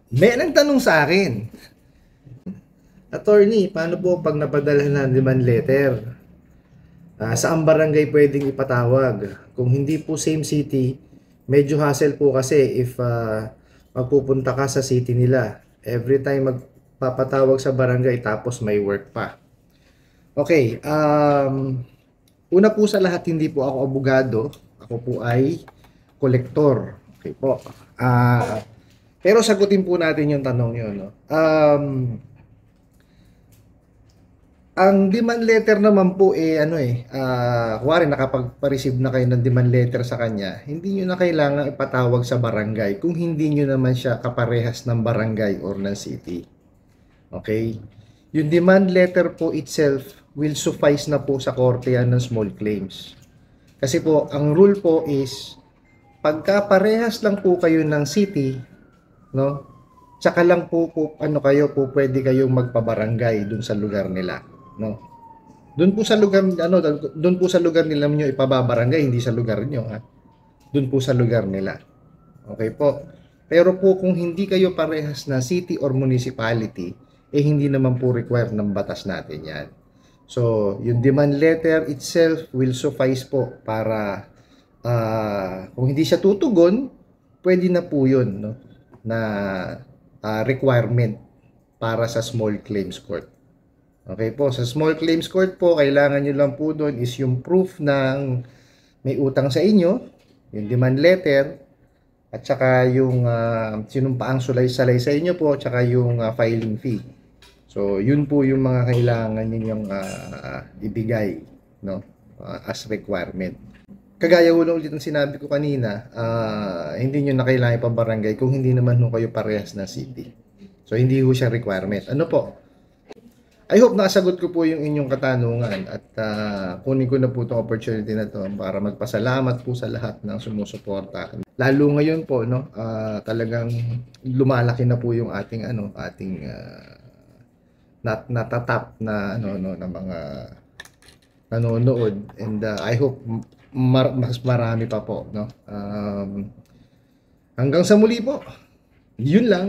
May nagtanong sa akin, Attorney, paano po pag napadala ng demand letter? Saan barangay pwedeng ipatawag? Kung hindi po same city, medyo hassle po kasi if magpupunta ka sa city nila. Every time magpapatawag sa barangay tapos may work pa. Okay, una po sa lahat, hindi po ako abogado. Ako po ay kolektor. Okay po. Pero sagutin po natin yung tanong yun. No? Ang demand letter naman po kuwari nakapagpa-receive na kayo ng demand letter sa kanya, hindi nyo na kailangan ipatawag sa barangay kung hindi nyo naman siya kaparehas ng barangay or ng city. Okay? Yung demand letter po itself will suffice na po sa korte yan ng small claims. Kasi po, ang rule po is, pagka parehas lang po kayo ng city, no? Tsaka lang po pwede kayong magpabarangay dun sa lugar nila, no? Doon po sa lugar nila niyo ipababarangay, hindi sa lugar niyo, ha. Doon po sa lugar nila. Okay po. Pero po kung hindi kayo parehas na city or municipality, hindi naman po required ng batas natin 'yan. So, yung demand letter itself will suffice po para kung hindi siya tutugon, pwede na po 'yun, no, na requirement para sa small claims court. Okay po, sa small claims court po, kailangan nyo lang po doon is yung proof ng may utang sa inyo, yung demand letter, at saka yung sinumpaang salay sa inyo po, at saka yung filing fee. So, yun po yung mga kailangan ninyong ibigay, no? As requirement. Kagaya ulo ulit ng sinabi ko kanina, hindi nyo na kailangan ipabarangay kung hindi naman ho kayo parehas na city. So, hindi ho siya requirement. Ano po? I hope nakasagot ko po yung inyong katanungan at kunin ko na po itong opportunity na to para magpasalamat po sa lahat ng sumusuporta. Lalo ngayon po, no, talagang lumalaki na po yung ating natatap na na mga nanonood, and I hope mas marami pa po, no. Hanggang sa muli po. Yun lang.